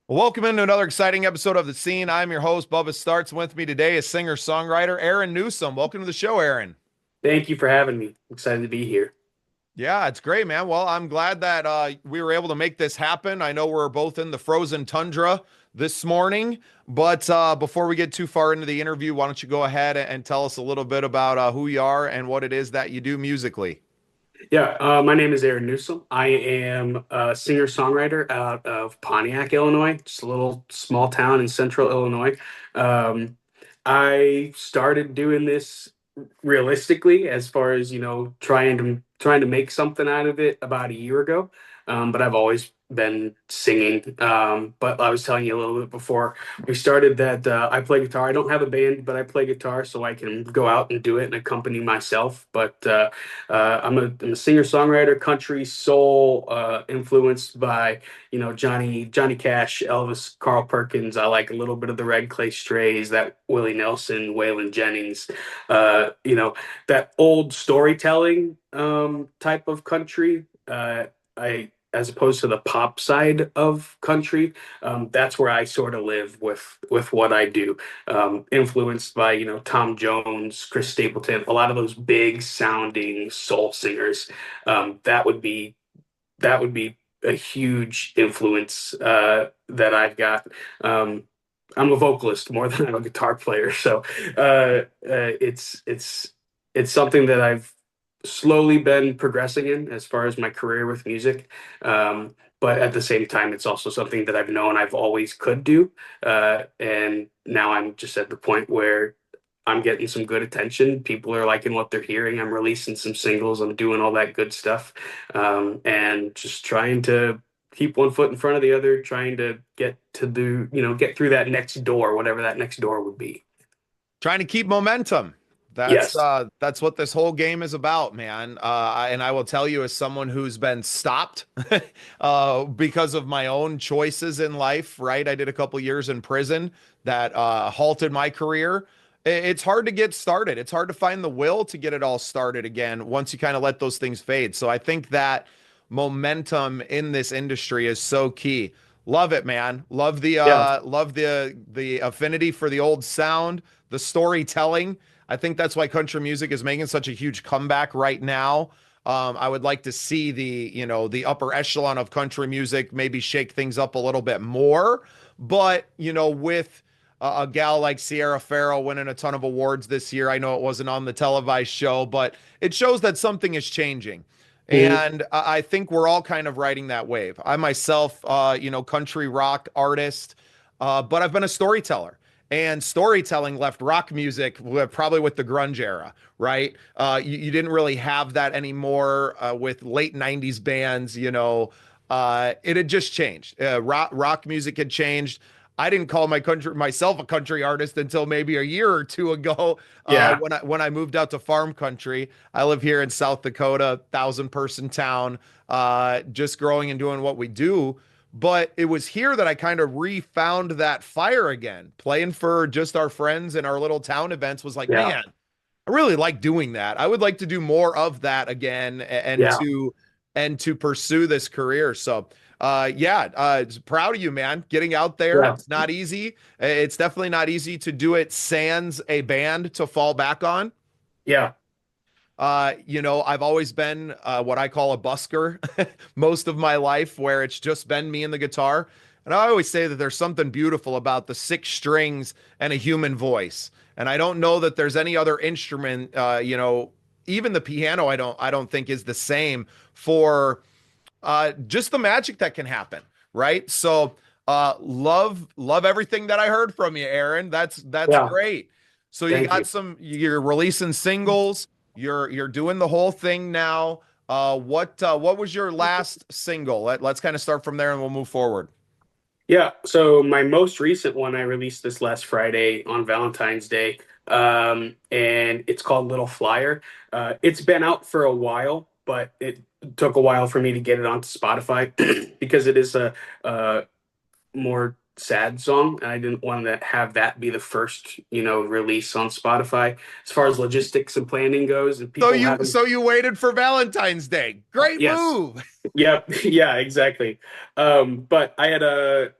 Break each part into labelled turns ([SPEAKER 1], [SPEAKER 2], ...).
[SPEAKER 1] Welcome into another exciting episode of The Scene. I'm your host, Bubba Starts. With me today is singer-songwriter Aaron Newsome. Welcome to the show, Aaron.
[SPEAKER 2] Thank you for having me. Excited to be here.
[SPEAKER 1] Yeah, it's great, man. Well, I'm glad that we were able to make this happen. I know we're both in the frozen tundra this morning, but before we get too far into the interview, why don't you go ahead and tell us a little bit about who you are and what it is that you do musically?
[SPEAKER 2] My name is Aaron Newsome. I am a singer-songwriter out of Pontiac, Illinois, just a little small town in central Illinois. Um, I started doing this realistically, as far as trying to make something out of it about a year ago. But I've always been singing. But I was telling you a little bit before we started that I play guitar. I don't have a band, but I play guitar so I can go out and do it and accompany myself. I'm a singer-songwriter, country, soul, influenced by, Johnny Cash, Elvis, Carl Perkins. I like a little bit of the Red Clay Strays, that Willie Nelson, Waylon Jennings, that old storytelling type of country. I As opposed to the pop side of country, that's where I sort of live with what I do, influenced by Tom Jones, Chris Stapleton, a lot of those big sounding soul singers. That would be a huge influence that I've got. I'm a vocalist more than I'm a guitar player, so it's something that I've slowly been progressing in as far as my career with music. But at the same time, it's also something that I've known I've always could do. And now I'm just at the point where I'm getting some good attention. People are liking what they're hearing. I'm releasing some singles. I'm doing all that good stuff. And just trying to keep one foot in front of the other, trying to get through that next door, whatever that next door would be.
[SPEAKER 1] Trying to keep momentum.
[SPEAKER 2] Yes.
[SPEAKER 1] That's what this whole game is about, man. And I will tell you, as someone who's been stopped because of my own choices in life, right? I did a couple years in prison that halted my career. It's hard to get started. It's hard to find the will to get it all started again once you kind of let those things fade. So I think that momentum in this industry is so key. Love it, man.
[SPEAKER 2] Yeah.
[SPEAKER 1] Love the affinity for the old sound, the storytelling. I think that's why country music is making such a huge comeback right now. I would like to see the upper echelon of country music maybe shake things up a little bit more. But, with a gal like Sierra Farrell winning a ton of awards this year, I know it wasn't on the televised show, but it shows that something is changing.
[SPEAKER 2] Mhm.
[SPEAKER 1] And I think we're all kind of riding that wave. I myself, country rock artist, but I've been a storyteller. And storytelling left rock music probably with the grunge era, right? You didn't really have that anymore with late 90s bands, it had just changed. Rock music had changed. I didn't call myself a country artist until maybe a year or two ago
[SPEAKER 2] Yeah.
[SPEAKER 1] when I moved out to farm country. I live here in South Dakota, 1,000-person town, just growing and doing what we do. But it was here that I kind of refound that fire again. Playing for just our friends and our little town events was like,
[SPEAKER 2] Yeah.
[SPEAKER 1] man, I really like doing that. I would like to do more of that again
[SPEAKER 2] Yeah.
[SPEAKER 1] and to pursue this career. So yeah, proud of you, man. Getting out there.
[SPEAKER 2] Yeah.
[SPEAKER 1] It's not easy. It's definitely not easy to do it sans a band to fall back on.
[SPEAKER 2] Yeah.
[SPEAKER 1] I've always been what I call a busker most of my life, where it's just been me and the guitar. And I always say that there's something beautiful about the six strings and a human voice. And I don't know that there's any other instrument, even the piano, I don't think is the same for just the magic that can happen, right? So love everything that I heard from you, Aaron. That's
[SPEAKER 2] Yeah.
[SPEAKER 1] great. So
[SPEAKER 2] Thank you.
[SPEAKER 1] you're releasing singles, you're doing the whole thing now. What was your last single? Let's kind of start from there and we'll move forward.
[SPEAKER 2] Yeah. So my most recent one I released this last Friday on Valentine's Day. And it's called Little Flyer. It's been out for a while, but it took a while for me to get it onto Spotify because it is a more sad song, and I didn't want to have that be the first, release on Spotify as far as logistics and planning goes, and
[SPEAKER 1] So
[SPEAKER 2] people
[SPEAKER 1] you
[SPEAKER 2] having.
[SPEAKER 1] so you waited for Valentine's Day. Great
[SPEAKER 2] Yes.
[SPEAKER 1] move.
[SPEAKER 2] Yep. Yeah, exactly. But I had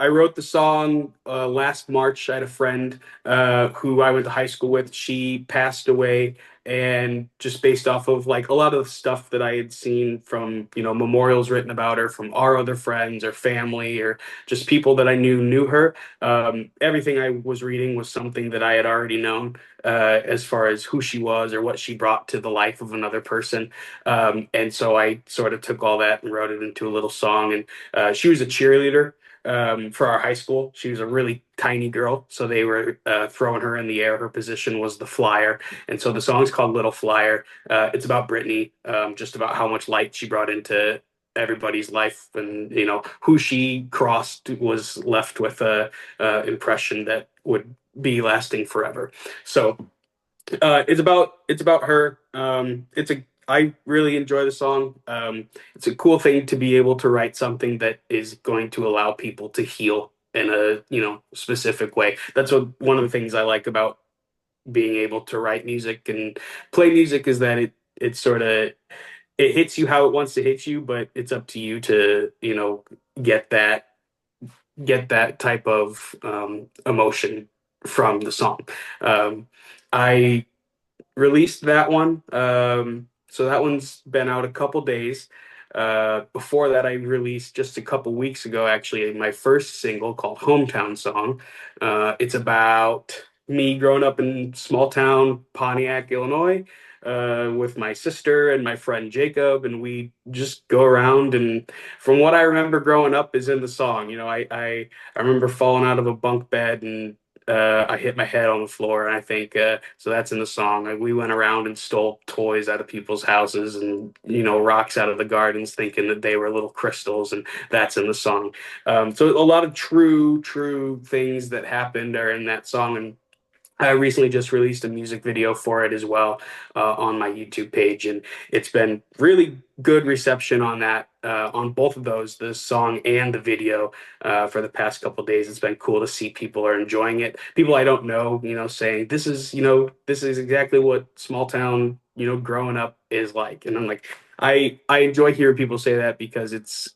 [SPEAKER 2] I wrote the song last March. I had a friend who I went to high school with. She passed away, and just based off of like a lot of the stuff that I had seen from, memorials written about her from our other friends or family or just people that I knew her. Everything I was reading was something that I had already known as far as who she was or what she brought to the life of another person. And so I sort of took all that and wrote it into a little song. And she was a cheerleader for our high school. She was a really tiny girl, so they were throwing her in the air. Her position was the flyer, and so the song's called Little Flyer. It's about Brittany, just about how much light she brought into everybody's life, and who she crossed was left with a impression that would be lasting forever. So it's about her. I really enjoy the song. It's a cool thing to be able to write something that is going to allow people to heal in a specific way. That's one of the things I like about being able to write music and play music is that it sort of it hits you how it wants to hit you, but it's up to you to get that get that type of emotion from the song. I released that one. So that one's been out a couple days. Before that, I released just a couple weeks ago, actually, my first single called Hometown Song. It's about me growing up in small town Pontiac, Illinois, with my sister and my friend Jacob, and we just go around. And from what I remember growing up is in the song. I remember falling out of a bunk bed and I hit my head on the floor, and I think so. That's in the song. Like, we went around and stole toys out of people's houses, and rocks out of the gardens, thinking that they were little crystals, and that's in the song. So a lot of true things that happened are in that song, and I recently just released a music video for it as well on my YouTube page, and it's been really good reception on that, on both of those, the song and the video, for the past couple of days. It's been cool to see people are enjoying it. People I don't know, saying this is exactly what small town, growing up is like, and I'm like, I enjoy hearing people say that because it's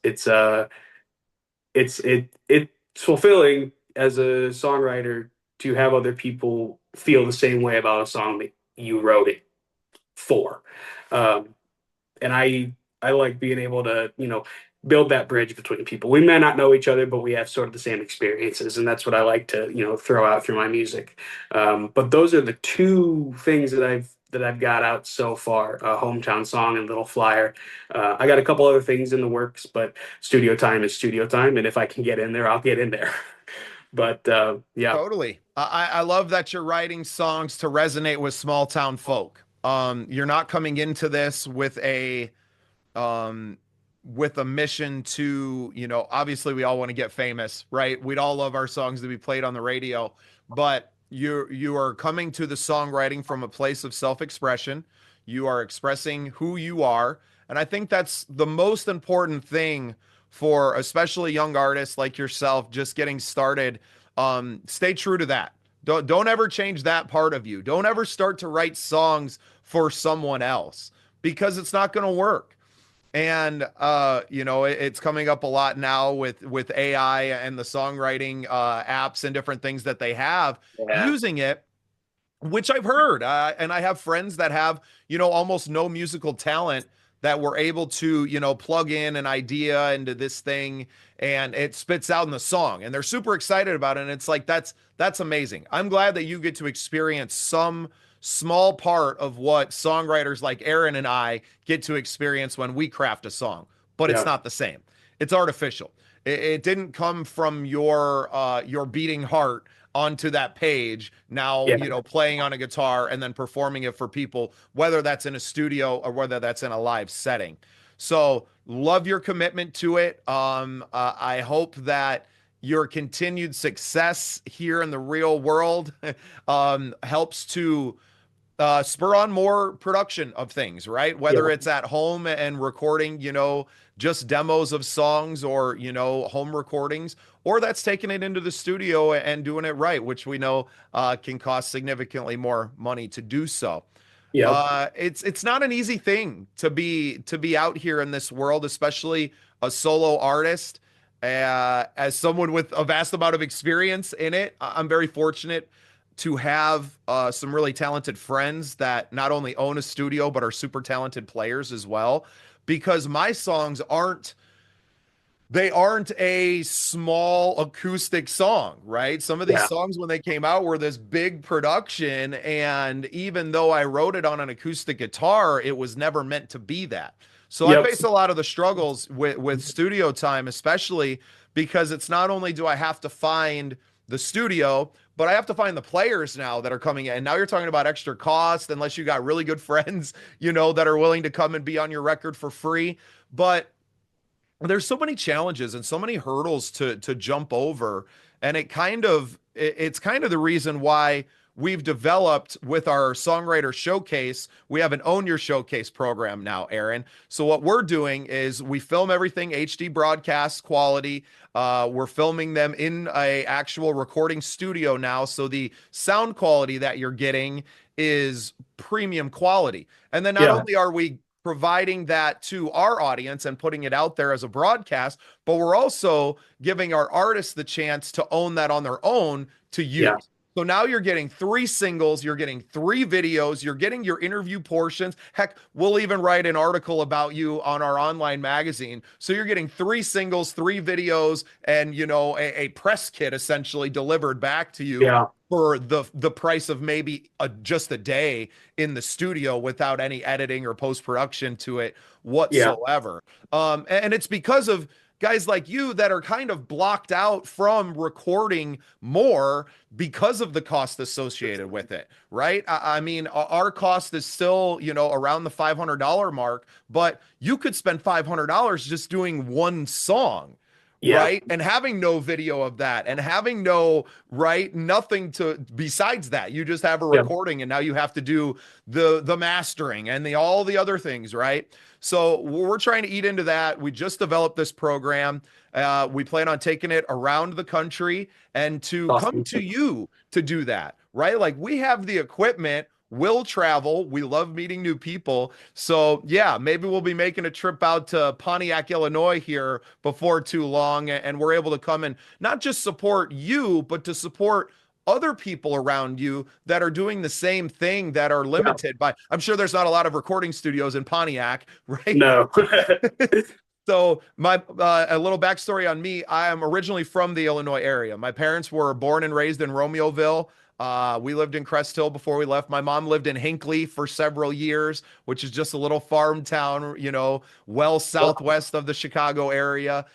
[SPEAKER 2] fulfilling as a songwriter to have other people feel the same way about a song that you wrote it for. Um, and I like being able to, build that bridge between people. We may not know each other, but we have sort of the same experiences, and that's what I like to, throw out through my music. But those are the two things that I've got out so far: Hometown Song and Little Flyer. I got a couple other things in the works, but studio time is studio time, and if I can get in there, I'll get in there. But yeah,
[SPEAKER 1] Totally. I love that you're writing songs to resonate with small town folk. You're not coming into this um with a mission to, obviously we all want to get famous, right? We'd all love our songs to be played on the radio, but you are coming to the songwriting from a place of self-expression. You are expressing who you are, and I think that's the most important thing for especially young artists like yourself just getting started. Stay true to that. Don't ever change that part of you. Don't ever start to write songs for someone else because it's not going to work. And it's coming up a lot now with AI and the songwriting apps and different things that they have
[SPEAKER 2] yeah,
[SPEAKER 1] using it, which I've heard. And I have friends that have, almost no musical talent that were able to, plug in an idea into this thing and it spits out in the song. And they're super excited about it. And it's like, that's amazing. I'm glad that you get to experience some small part of what songwriters like Aaron and I get to experience when we craft a song, but it's
[SPEAKER 2] yeah,
[SPEAKER 1] not the same. It's artificial. It didn't come from your beating heart onto that page now,
[SPEAKER 2] yeah,
[SPEAKER 1] playing on a guitar and then performing it for people, whether that's in a studio or whether that's in a live setting. So love your commitment to it. I hope that your continued success here in the real world helps to spur on more production of things, right? Whether
[SPEAKER 2] yeah,
[SPEAKER 1] it's at home and recording, just demos of songs or, home recordings, or that's taking it into the studio and doing it right, which we know can cost significantly more money to do so.
[SPEAKER 2] yeah,
[SPEAKER 1] It's not an easy thing to be out here in this world, especially a solo artist. As someone with a vast amount of experience in it, I'm very fortunate to have some really talented friends that not only own a studio but are super talented players as well. Because my songs aren't a small acoustic song, right? Some of these
[SPEAKER 2] Yeah.
[SPEAKER 1] songs, when they came out, were this big production. And even though I wrote it on an acoustic guitar, it was never meant to be that. So I
[SPEAKER 2] Yep.
[SPEAKER 1] face a lot of the struggles with studio time, especially because it's not only do I have to find the studio, but I have to find the players now that are coming in. Now you're talking about extra cost, unless you got really good friends, that are willing to come and be on your record for free. But there's so many challenges and so many hurdles to jump over, and it's kind of the reason why we've developed with our songwriter showcase. We have an own your showcase program now, Aaron. So what we're doing is we film everything HD broadcast quality. We're filming them in a actual recording studio now, so the sound quality that you're getting is premium quality. And then not
[SPEAKER 2] Yeah.
[SPEAKER 1] only are we providing that to our audience and putting it out there as a broadcast, but we're also giving our artists the chance to own that on their own to
[SPEAKER 2] Yeah.
[SPEAKER 1] use. So now you're getting 3 singles, you're getting 3 videos, you're getting your interview portions. Heck, we'll even write an article about you on our online magazine. So you're getting 3 singles, 3 videos, and a press kit essentially delivered back to you
[SPEAKER 2] Yeah.
[SPEAKER 1] for the price of maybe just a day in the studio without any editing or post production to it
[SPEAKER 2] Yeah.
[SPEAKER 1] whatsoever. And it's because of guys like you that are kind of blocked out from recording more because of the cost associated with it, right? I mean, our cost is still, around the $500 mark, but you could spend $500 just doing one song,
[SPEAKER 2] Yeah.
[SPEAKER 1] right? And having no video of that and having no, right, nothing to besides that. You just have a
[SPEAKER 2] Yeah.
[SPEAKER 1] recording and now you have to do the mastering and the all the other things, right? So we're trying to eat into that. We just developed this program. We plan on taking it around the country and to come
[SPEAKER 2] Awesome.
[SPEAKER 1] to you to do that, right? Like we have the equipment, we'll travel. We love meeting new people. So yeah, maybe we'll be making a trip out to Pontiac, Illinois here before too long. And we're able to come and not just support you, but to support other people around you that are doing the same thing that are
[SPEAKER 2] Yeah.
[SPEAKER 1] limited by, I'm sure there's not a lot of recording studios in Pontiac, right?
[SPEAKER 2] No.
[SPEAKER 1] So my a little backstory on me. I am originally from the Illinois area. My parents were born and raised in Romeoville. We lived in Crest Hill before we left. My mom lived in Hinckley for several years, which is just a little farm town, well southwest of the Chicago area,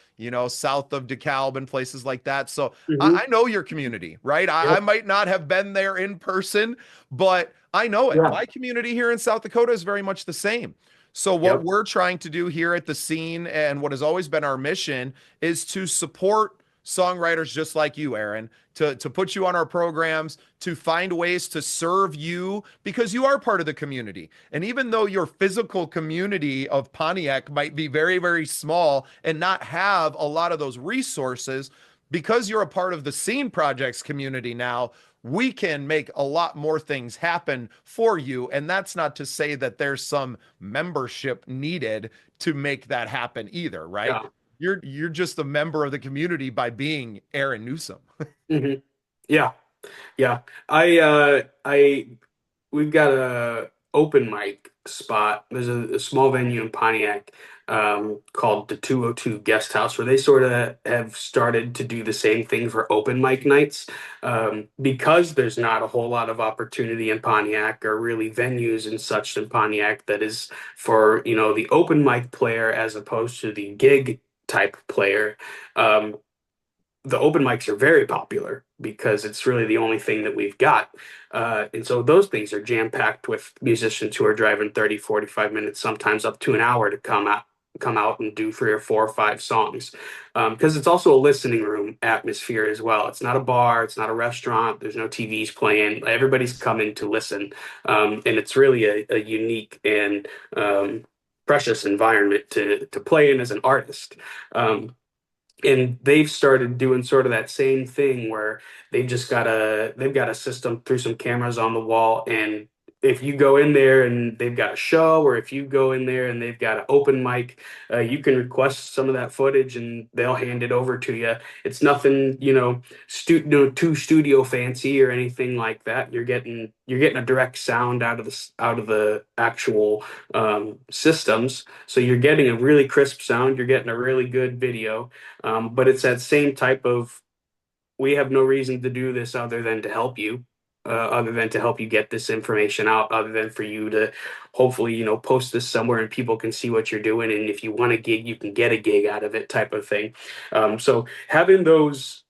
[SPEAKER 1] south of DeKalb and places like that. So
[SPEAKER 2] Hmm.
[SPEAKER 1] I know your community, right? I
[SPEAKER 2] Yep.
[SPEAKER 1] might not have been there in person, but I know it.
[SPEAKER 2] Yeah.
[SPEAKER 1] My community here in South Dakota is very much the same. So, what
[SPEAKER 2] Yep.
[SPEAKER 1] we're trying to do here at the scene and what has always been our mission is to support songwriters just like you, Aaron, to put you on our programs, to find ways to serve you because you are part of the community. And even though your physical community of Pontiac might be very, very small and not have a lot of those resources, because you're a part of the Scene Projects community now, we can make a lot more things happen for you. And that's not to say that there's some membership needed to make that happen either, right?
[SPEAKER 2] Yeah.
[SPEAKER 1] You're just a member of the community by being Aaron Newsome.
[SPEAKER 2] Hmm. Yeah. Yeah. I we've got a open mic spot. There's a small venue in Pontiac called the 202 Guest House where they sort of have started to do the same thing for open mic nights. Because there's not a whole lot of opportunity in Pontiac or really venues and such in Pontiac that is for, the open mic player as opposed to the gig type player. Um, the open mics are very popular because it's really the only thing that we've got. And so those things are jam-packed with musicians who are driving 30, 45 minutes, sometimes up to an hour to come out and do 3 or 4 or 5 songs. Because it's also a listening room atmosphere as well. It's not a bar, it's not a restaurant, there's no TVs playing. Everybody's coming to listen. And it's really a unique and precious environment to play in as an artist. And they've started doing sort of that same thing where they've got a system through some cameras on the wall, and if you go in there and they've got a show, or if you go in there and they've got an open mic, you can request some of that footage and they'll hand it over to you. It's nothing, too studio fancy or anything like that. You're getting a direct sound out of the actual systems, so you're getting a really crisp sound. You're getting a really good video, but it's that same type of, we have no reason to do this other than to help you, other than to help you get this information out, other than for you to hopefully, post this somewhere and people can see what you're doing. And if you want a gig, you can get a gig out of it, type of thing. So having those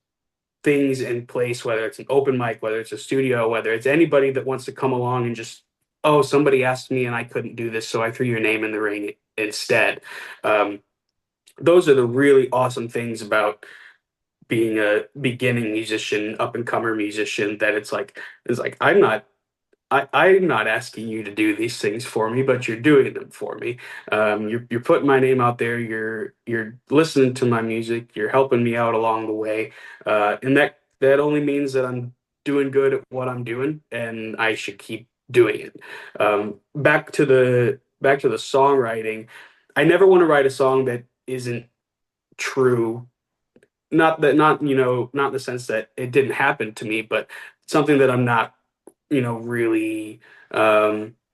[SPEAKER 2] things in place, whether it's an open mic, whether it's a studio, whether it's anybody that wants to come along and just, oh, somebody asked me and I couldn't do this, so I threw your name in the ring instead. Um, those are the really awesome things about being a beginning musician, up and comer musician, that it's like I'm not asking you to do these things for me, but you're doing them for me. You're putting my name out there. You're listening to my music. You're helping me out along the way, and that only means that I'm doing good at what I'm doing, and I should keep doing it. Back to the songwriting. I never want to write a song that isn't true, not in the sense that it didn't happen to me, but something that I'm not, really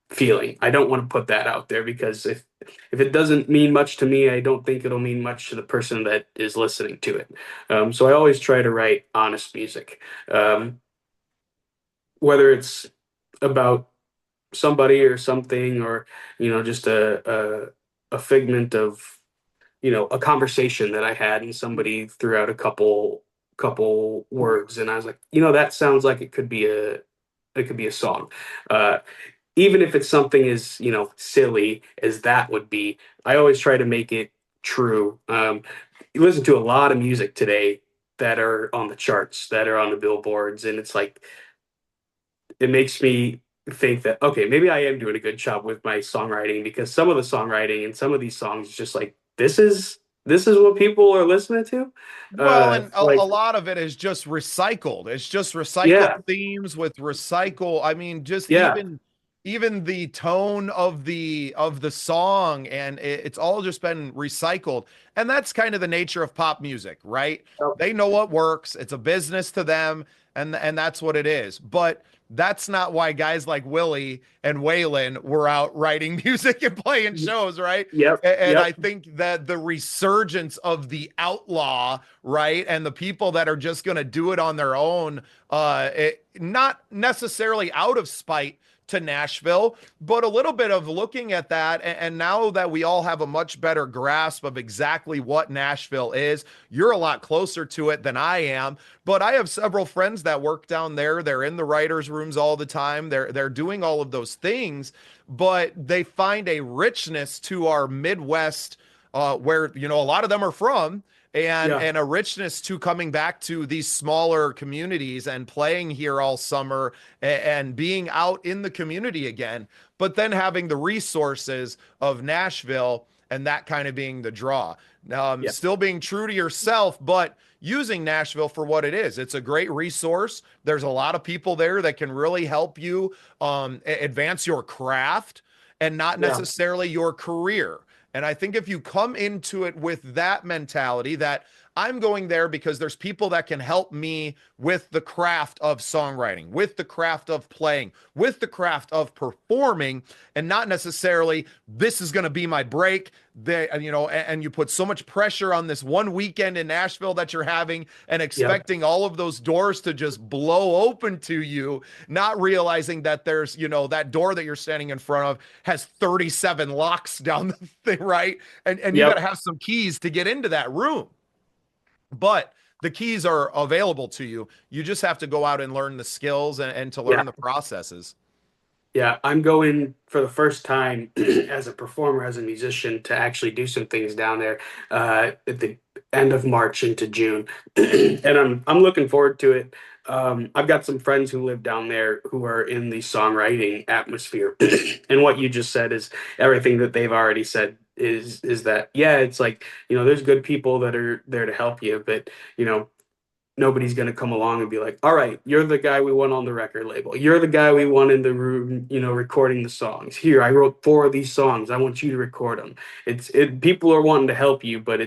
[SPEAKER 2] feeling. I don't want to put that out there, because if it doesn't mean much to me, I don't think it'll mean much to the person that is listening to it. So I always try to write honest music, um, whether it's about somebody or something, or just a figment of, a conversation that I had, and somebody threw out a couple words, and I was like, that sounds like it could be a song. Uh, Even if it's something as, silly as that would be, I always try to make it true. You listen to a lot of music today that are on the charts, that are on the billboards, and it's like, it makes me think that, okay, maybe I am doing a good job with my songwriting, because some of the songwriting and some of these songs is just like, this is what people are listening to.
[SPEAKER 1] Well, and a
[SPEAKER 2] Like,
[SPEAKER 1] lot of it is just recycled. It's just recycled
[SPEAKER 2] yeah,
[SPEAKER 1] themes with recycle. I mean, just
[SPEAKER 2] yeah,
[SPEAKER 1] even the tone of the song, and it's all just been recycled. And that's kind of the nature of pop music, right?
[SPEAKER 2] oh,
[SPEAKER 1] They know what works. It's a business to them, and that's what it is. But that's not why guys like Willie and Waylon were out writing music and playing shows, right?
[SPEAKER 2] yep,
[SPEAKER 1] And I
[SPEAKER 2] yep,
[SPEAKER 1] think that the resurgence of the outlaw, right, and the people that are just going to do it on their own, not necessarily out of spite to Nashville, but a little bit of looking at that. And now that we all have a much better grasp of exactly what Nashville is, you're a lot closer to it than I am. But I have several friends that work down there. They're in the writers' rooms all the time. They're doing all of those things, but they find a richness to our Midwest, where a lot of them are from,
[SPEAKER 2] yeah,
[SPEAKER 1] and a richness to coming back to these smaller communities and playing here all summer, and being out in the community again, but then having the resources of Nashville, and that kind of being the draw.
[SPEAKER 2] yeah,
[SPEAKER 1] Still being true to yourself, but using Nashville for what it is. It's a great resource. There's a lot of people there that can really help you advance your craft and not
[SPEAKER 2] yeah,
[SPEAKER 1] necessarily your career. And I think if you come into it with that mentality, that I'm going there because there's people that can help me with the craft of songwriting, with the craft of playing, with the craft of performing, and not necessarily this is going to be my break. And you put so much pressure on this one weekend in Nashville that you're having, and
[SPEAKER 2] yep,
[SPEAKER 1] expecting all of those doors to just blow open to you, not realizing that there's, that door that you're standing in front of has 37 locks down the thing, right? And you got to
[SPEAKER 2] yep,
[SPEAKER 1] have some keys to get into that room. But the keys are available to you. You just have to go out and learn the skills, and to
[SPEAKER 2] yeah.
[SPEAKER 1] learn the processes.
[SPEAKER 2] Yeah, I'm going for the first time as a performer, as a musician, to actually do some things down there at the end of March into June, and I'm looking forward to it. I've got some friends who live down there who are in the songwriting atmosphere, and what you just said is everything that they've already said. Is that, yeah, it's like, there's good people that are there to help you, but you know nobody's going to come along and be like, all right, you're the guy we want on the record label. You're the guy we want in the room, recording the songs. Here, I wrote four of these songs. I want you to record them. People are wanting to help you, but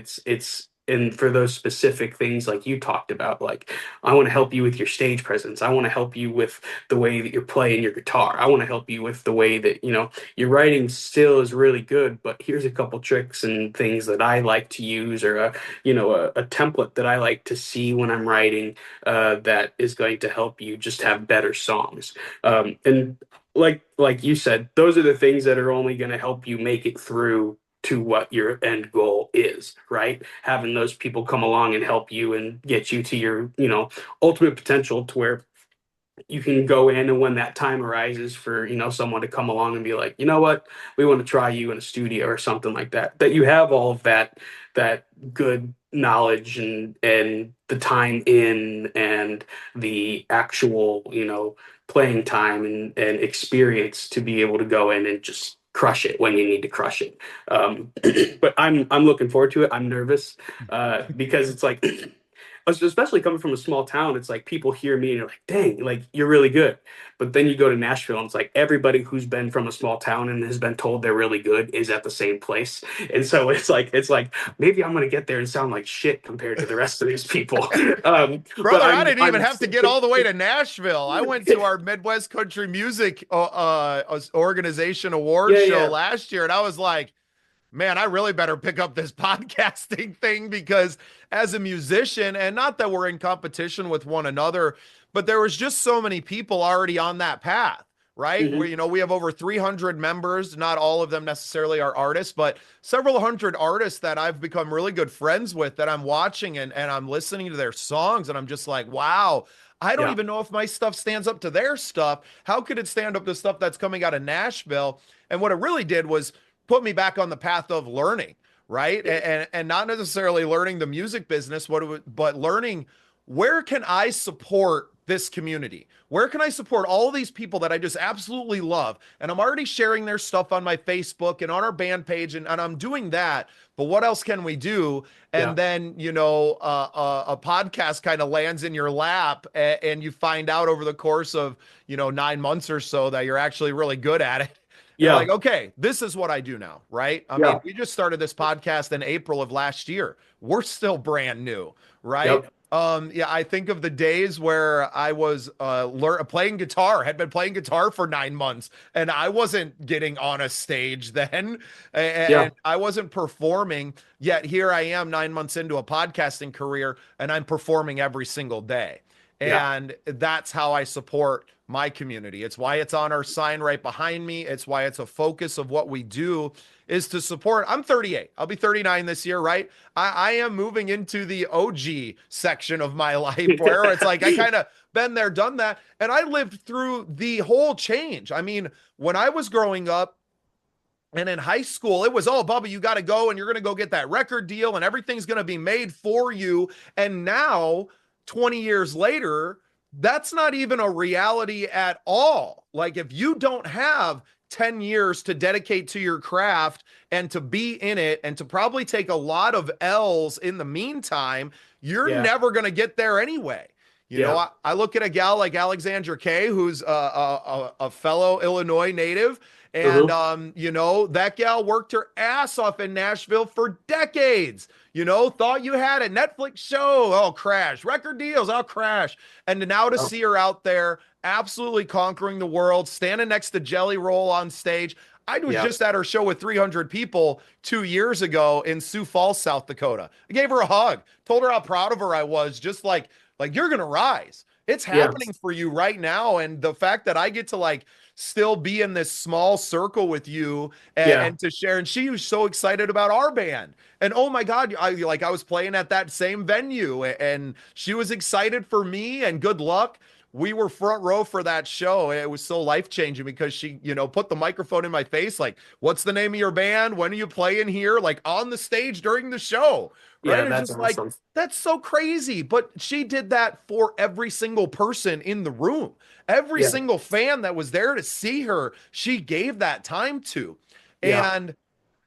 [SPEAKER 2] and for those specific things like you talked about, like I want to help you with your stage presence. I want to help you with the way that you're playing your guitar. I want to help you with the way that, your writing still is really good, but here's a couple tricks and things that I like to use, or a template that I like to see when I'm writing, that is going to help you just have better songs. And like you said, those are the things that are only going to help you make it through to what your end goal is, right? Having those people come along and help you and get you to your, ultimate potential, to where you can go in, and when that time arises for someone to come along and be like, you know what, we want to try you in a studio or something like that, that you have all of that good knowledge and the time in, and the actual playing time and experience to be able to go in and just crush it when you need to crush it. But I'm looking forward to it. I'm nervous, because it's like especially coming from a small town, it's like people hear me and you're like, dang, like you're really good. But then you go to Nashville and it's like everybody who's been from a small town and has been told they're really good is at the same place. And so it's like maybe I'm gonna get there and sound like shit compared to the rest of these people. But
[SPEAKER 1] Brother, I didn't even
[SPEAKER 2] I'm
[SPEAKER 1] have to get all the way to Nashville. I went to our Midwest Country Music Organization Awards
[SPEAKER 2] yeah,
[SPEAKER 1] show
[SPEAKER 2] yeah.
[SPEAKER 1] last year, and I was like, man, I really better pick up this podcasting thing, because as a musician, and not that we're in competition with one another, but there was just so many people already on that path, right? Where,
[SPEAKER 2] Hmm.
[SPEAKER 1] we have over 300 members. Not all of them necessarily are artists, but several hundred artists that I've become really good friends with, that I'm watching and I'm listening to their songs. And I'm just like, wow, I don't
[SPEAKER 2] Yeah.
[SPEAKER 1] even know if my stuff stands up to their stuff. How could it stand up to stuff that's coming out of Nashville? And what it really did was put me back on the path of learning, right? And not necessarily learning the music business, but learning, where can I support this community? Where can I support all these people that I just absolutely love? And I'm already sharing their stuff on my Facebook and on our band page, and I'm doing that. But what else can we do? And
[SPEAKER 2] Yeah.
[SPEAKER 1] then, a podcast kind of lands in your lap, and you find out over the course of, 9 months or so, that you're actually really good at it. And you're like,
[SPEAKER 2] Yeah.
[SPEAKER 1] okay, this is what I do now, right? I mean,
[SPEAKER 2] Yeah.
[SPEAKER 1] we just started this podcast in April of last year. We're still brand new, right?
[SPEAKER 2] Yep.
[SPEAKER 1] Yeah, I think of the days where I was playing guitar, had been playing guitar for 9 months, and I wasn't getting on a stage then,
[SPEAKER 2] Yeah.
[SPEAKER 1] and I wasn't performing. Yet here I am, 9 months into a podcasting career, and I'm performing every single day.
[SPEAKER 2] Yeah.
[SPEAKER 1] And that's how I support my community. It's why it's on our sign right behind me. It's why it's a focus of what we do, is to support. I'm 38. I'll be 39 this year, right? I am moving into the OG section of my life, where it's like I kind of been there, done that. And I lived through the whole change. I mean, when I was growing up, and in high school, it was, oh, Bubba, you got to go and you're going to go get that record deal and everything's going to be made for you. And now, 20 years later, that's not even a reality at all. Like, if you don't have 10 years to dedicate to your craft and to be in it and to probably take a lot of L's in the meantime, you're
[SPEAKER 2] Yeah.
[SPEAKER 1] never going to get there anyway.
[SPEAKER 2] Yeah.
[SPEAKER 1] I look at a gal like Alexandra Kay, who's a fellow Illinois native, and
[SPEAKER 2] Uh-huh.
[SPEAKER 1] that gal worked her ass off in Nashville for decades. Thought you had a Netflix show, oh crash, record deals, oh crash. And now to
[SPEAKER 2] Oh,
[SPEAKER 1] see her out there absolutely conquering the world, standing next to Jelly Roll on stage. I was
[SPEAKER 2] yeah.
[SPEAKER 1] just at her show with 300 people 2 years ago in Sioux Falls, South Dakota. I gave her a hug, told her how proud of her I was, just like you're gonna rise. It's
[SPEAKER 2] Yeah.
[SPEAKER 1] happening for you right now. And the fact that I get to still be in this small circle with you,
[SPEAKER 2] Yeah.
[SPEAKER 1] and to share. And she was so excited about our band. And oh my God, I was playing at that same venue, and she was excited for me, and good luck. We were front row for that show. It was so life changing, because she, put the microphone in my face, like, what's the name of your band? When are you playing here? Like, on the stage during the show, right?
[SPEAKER 2] Yeah.
[SPEAKER 1] It's
[SPEAKER 2] That's
[SPEAKER 1] just like,
[SPEAKER 2] awesome.
[SPEAKER 1] that's so crazy. But she did that for every single person in the room. Every
[SPEAKER 2] Yeah.
[SPEAKER 1] single fan that was there to see her, she gave that time to.
[SPEAKER 2] Yeah.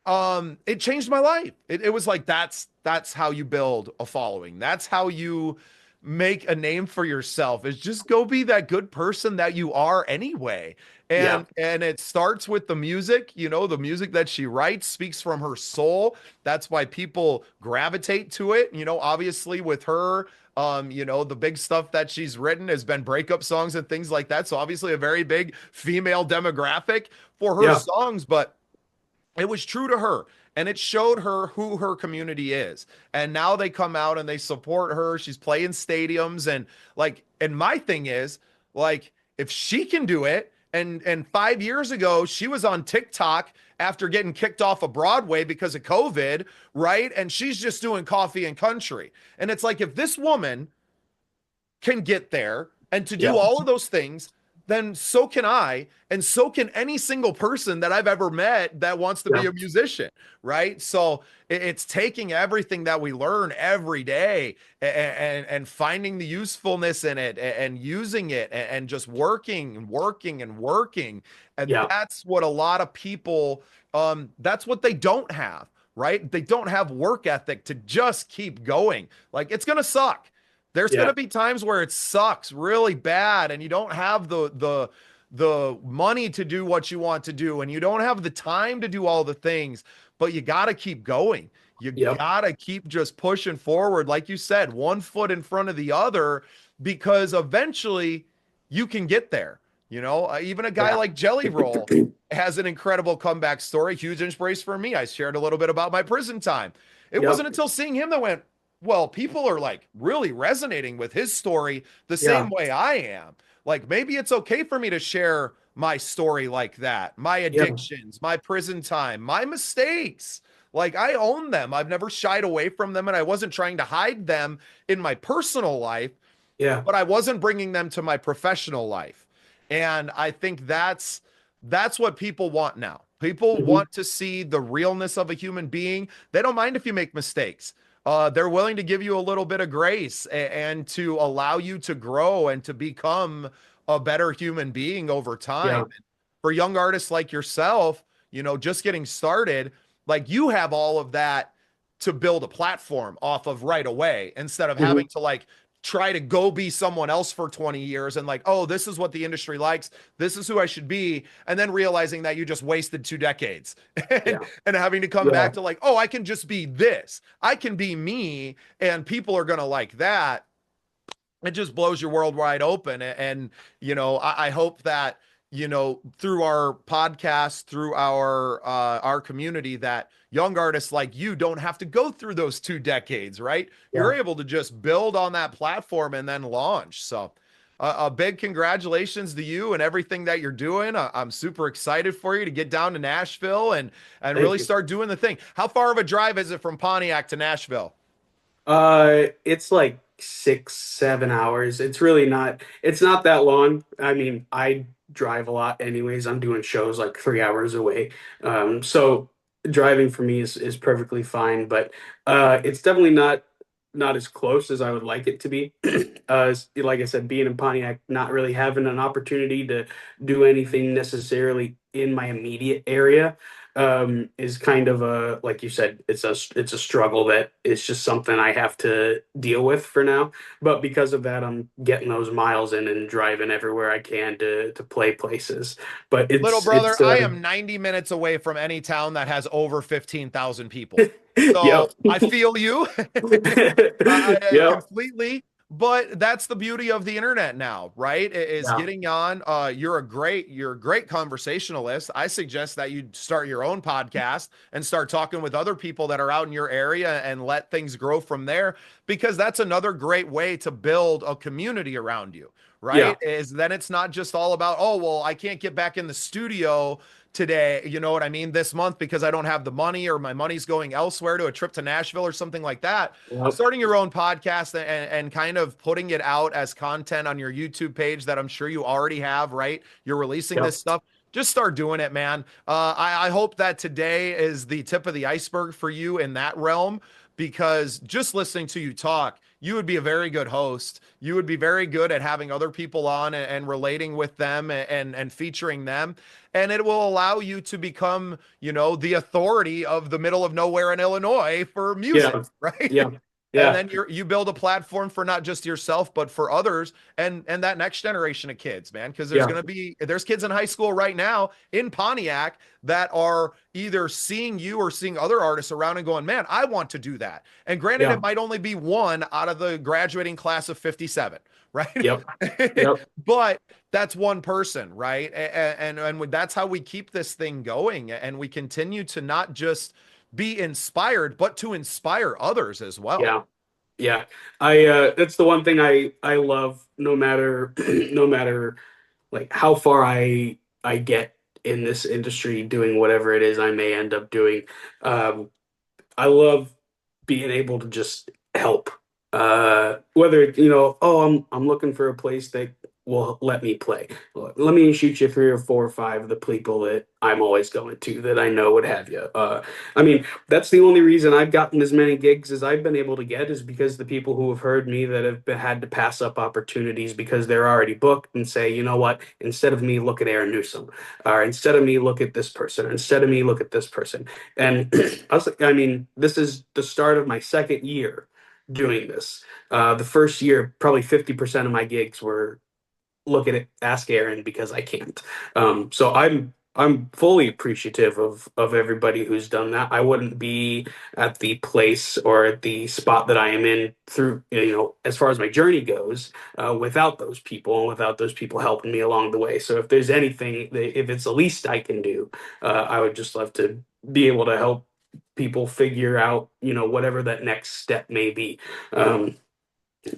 [SPEAKER 1] And it changed my life. It was like, that's how you build a following. That's how you make a name for yourself is just go be that good person that you are anyway.
[SPEAKER 2] Yeah.
[SPEAKER 1] And it starts with the music, the music that she writes speaks from her soul. That's why people gravitate to it. Obviously with her, the big stuff that she's written has been breakup songs and things like that. So obviously a very big female demographic for her
[SPEAKER 2] Yeah.
[SPEAKER 1] songs, but it was true to her, and it showed her who her community is. And now they come out and they support her. She's playing stadiums, and my thing is, like, if she can do it, and 5 years ago she was on TikTok after getting kicked off of Broadway because of COVID, right? And she's just doing coffee and country. And it's like, if this woman can get there and to do
[SPEAKER 2] Yeah.
[SPEAKER 1] all of those things, then so can I, and so can any single person that I've ever met that wants to be
[SPEAKER 2] Yeah.
[SPEAKER 1] a musician, right? So it's taking everything that we learn every day and finding the usefulness in it and using it and just working and working and working. And
[SPEAKER 2] Yeah.
[SPEAKER 1] that's what a lot of people, that's what they don't have, right? They don't have work ethic to just keep going. Like, it's going to suck. There's going
[SPEAKER 2] Yeah.
[SPEAKER 1] to be times where it sucks really bad and you don't have the money to do what you want to do and you don't have the time to do all the things, but you got to keep going. You
[SPEAKER 2] Yep.
[SPEAKER 1] got to keep just pushing forward, like you said, one foot in front of the other, because eventually you can get there. Even a guy
[SPEAKER 2] Yeah.
[SPEAKER 1] like Jelly Roll has an incredible comeback story, huge inspiration for me. I shared a little bit about my prison time. It wasn't
[SPEAKER 2] Yep.
[SPEAKER 1] until seeing him that went, well, people are like really resonating with his story the same
[SPEAKER 2] Yeah.
[SPEAKER 1] way I am. Like, maybe it's okay for me to share my story like that, my
[SPEAKER 2] Yeah.
[SPEAKER 1] addictions, my prison time, my mistakes. Like, I own them. I've never shied away from them, and I wasn't trying to hide them in my personal life,
[SPEAKER 2] Yeah.
[SPEAKER 1] but I wasn't bringing them to my professional life. And I think that's what people want now. People
[SPEAKER 2] Hmm.
[SPEAKER 1] want to see the realness of a human being. They don't mind if you make mistakes. They're willing to give you a little bit of grace and to allow you to grow and to become a better human being over time.
[SPEAKER 2] Yeah.
[SPEAKER 1] For young artists like yourself, just getting started, like, you have all of that to build a platform off of right away instead of
[SPEAKER 2] Hmm.
[SPEAKER 1] having to like try to go be someone else for 20 years and like, oh, this is what the industry likes. This is who I should be. And then realizing that you just wasted 2 decades and,
[SPEAKER 2] Yeah.
[SPEAKER 1] and having to come
[SPEAKER 2] Yeah.
[SPEAKER 1] back to like, oh, I can just be this. I can be me and people are going to like that. It just blows your world wide open. And I hope that, through our podcast, through our community, that young artists like you don't have to go through those 2 decades, right? You're
[SPEAKER 2] Yeah.
[SPEAKER 1] able to just build on that platform and then launch. So a big congratulations to you and everything that you're doing. I'm super excited for you to get down to Nashville and
[SPEAKER 2] Thank
[SPEAKER 1] really
[SPEAKER 2] you.
[SPEAKER 1] start doing the thing. How far of a drive is it from Pontiac to Nashville?
[SPEAKER 2] It's like 6, 7 hours. It's not that long. I mean, I drive a lot anyways. I'm doing shows like 3 hours away. So driving for me is perfectly fine, but it's definitely not as close as I would like it to be. Like I said, being in Pontiac, not really having an opportunity to do anything necessarily in my immediate area, is kind of a, like you said, it's a struggle that it's just something I have to deal with for now. But because of that, I'm getting those miles in and driving everywhere I can to play places. But
[SPEAKER 1] Little
[SPEAKER 2] it's
[SPEAKER 1] brother,
[SPEAKER 2] it's
[SPEAKER 1] I am 90 minutes away from any town that has over 15,000 people. So
[SPEAKER 2] yep.
[SPEAKER 1] I feel you
[SPEAKER 2] Yep.
[SPEAKER 1] completely. But that's the beauty of the internet now, right? Is
[SPEAKER 2] Yeah.
[SPEAKER 1] getting on. You're a great conversationalist. I suggest that you start your own podcast and start talking with other people that are out in your area and let things grow from there, because that's another great way to build a community around you,
[SPEAKER 2] Yeah.
[SPEAKER 1] right? Is then it's not just all about, oh, well, I can't get back in the studio today, you know what I mean, this month because I don't have the money or my money's going elsewhere to a trip to Nashville or something like that.
[SPEAKER 2] Yep.
[SPEAKER 1] Starting your own podcast and kind of putting it out as content on your YouTube page that I'm sure you already have, right? You're releasing this
[SPEAKER 2] Yep.
[SPEAKER 1] stuff. Just start doing it, man. I hope that today is the tip of the iceberg for you in that realm, because just listening to you talk, you would be a very good host. You would be very good at having other people on and relating with them and featuring them. And it will allow you to become, the authority of the middle of nowhere in Illinois for music,
[SPEAKER 2] Yeah.
[SPEAKER 1] right?
[SPEAKER 2] Yeah.
[SPEAKER 1] And
[SPEAKER 2] Yeah.
[SPEAKER 1] then you build a platform for not just yourself but for others, and that next generation of kids, man, because
[SPEAKER 2] Yeah.
[SPEAKER 1] there's kids in high school right now in Pontiac that are either seeing you or seeing other artists around and going, man, I want to do that. And granted, it
[SPEAKER 2] Yeah.
[SPEAKER 1] might only be one out of the graduating class of 57, right?
[SPEAKER 2] Yep. Yep.
[SPEAKER 1] But that's one person, right? And that's how we keep this thing going, and we continue to not just be inspired but to inspire others as well.
[SPEAKER 2] Yeah. Yeah. That's the one thing I love, no matter no matter like how far I get in this industry doing whatever it is I may end up doing. Um, I love being able to just help. Whether oh, I'm looking for a place that will let me play. Let me shoot you three or four or five of the people that I'm always going to that I know would have you. I mean, that's the only reason I've gotten as many gigs as I've been able to get is because the people who have heard me that have had to pass up opportunities because they're already booked and say, you know what, instead of me, look at Aaron Newsome, or instead of me, look at this person, or instead of me, look at this person. And I mean, this is the start of my second year doing this. The first year, probably 50% of my gigs were look at it, ask Aaron because I can't. So I'm fully appreciative of everybody who's done that. I wouldn't be at the place or at the spot that I am in through, as far as my journey goes, without those people and without those people helping me along the way. So if there's anything, if it's the least I can do, I would just love to be able to help people figure out, whatever that next step may be. Um,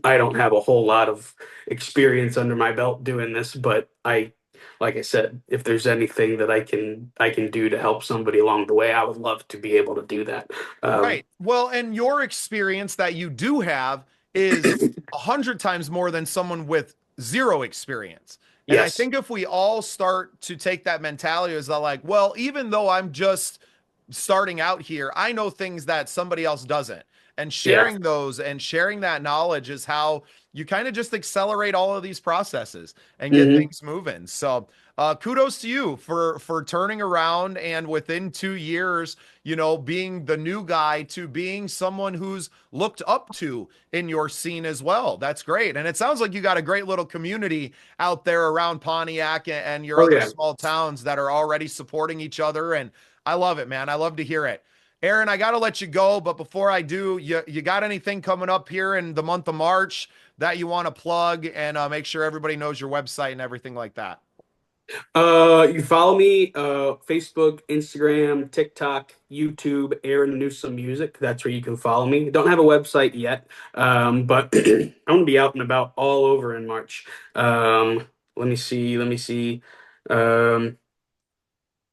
[SPEAKER 2] I don't have a whole lot of experience under my belt doing this, but like I said, if there's anything that I can do to help somebody along the way, I would love to be able to do that.
[SPEAKER 1] Right. Well, and your experience that you do have is 100 times more than someone with zero experience. And I
[SPEAKER 2] Yes.
[SPEAKER 1] think if we all start to take that mentality as that, like, well, even though I'm just starting out here, I know things that somebody else doesn't. And
[SPEAKER 2] Yeah.
[SPEAKER 1] sharing those and sharing that knowledge is how you kind of just accelerate all of these processes and get
[SPEAKER 2] Hmm.
[SPEAKER 1] things moving. So, kudos to you for turning around and within 2 years, being the new guy to being someone who's looked up to in your scene as well. That's great. And it sounds like you got a great little community out there around Pontiac and your
[SPEAKER 2] Oh
[SPEAKER 1] other
[SPEAKER 2] yeah.
[SPEAKER 1] small towns that are already supporting each other. And I love it, man. I love to hear it. Aaron, I got to let you go, but before I do, you got anything coming up here in the month of March that you want to plug and make sure everybody knows your website and everything like that?
[SPEAKER 2] You follow me, Facebook, Instagram, TikTok, YouTube, Aaron Newsome Music. That's where you can follow me. Don't have a website yet, but I'm gonna be out and about all over in March. Let me see. Let me see. Um,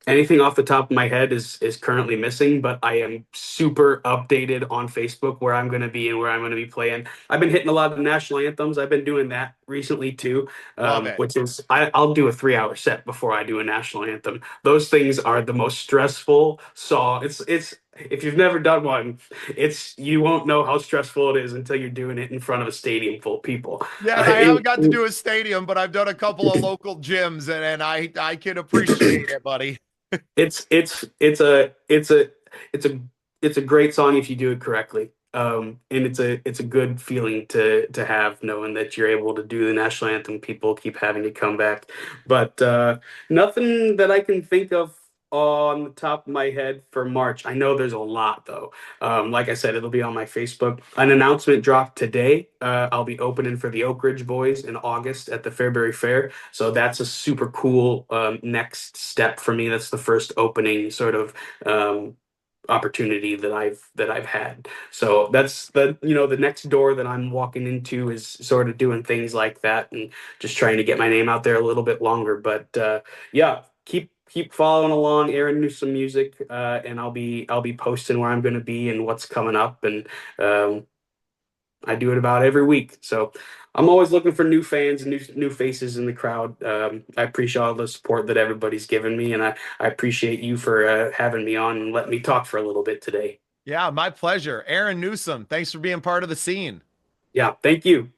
[SPEAKER 2] Anything off the top of my head is currently missing, but I am super updated on Facebook where I'm going to be and where I'm going to be playing. I've been hitting a lot of national anthems. I've been doing that recently too,
[SPEAKER 1] Love it.
[SPEAKER 2] which is I'll do a 3 hour set before I do a national anthem. Those things are the most stressful song. It's if you've never done one, it's you won't know how stressful it is until you're doing it in front of a stadium full of people.
[SPEAKER 1] Yeah, and I haven't
[SPEAKER 2] Uh,
[SPEAKER 1] got to do a stadium, but I've done a couple of local gyms, and I can appreciate it, buddy.
[SPEAKER 2] It's it's a great song if you do it correctly. And it's a good feeling to have knowing that you're able to do the national anthem. People keep having to come back, but nothing that I can think of on the top of my head for March. I know there's a lot though. Like I said, it'll be on my Facebook. An announcement dropped today. I'll be opening for the Oak Ridge Boys in August at the Fairbury Fair. So that's a super cool next step for me. That's the first opening sort of opportunity that I've had. So that's the next door that I'm walking into is sort of doing things like that and just trying to get my name out there a little bit longer. But yeah, keep following along Aaron Newsome Music, and I'll be posting where I'm going to be and what's coming up, and um, I do it about every week. So I'm always looking for new fans and new faces in the crowd. I appreciate all the support that everybody's given me, and I appreciate you for having me on and letting me talk for a little bit today.
[SPEAKER 1] Yeah, my pleasure. Aaron Newsome, thanks for being part of the scene.
[SPEAKER 2] Yeah, thank you.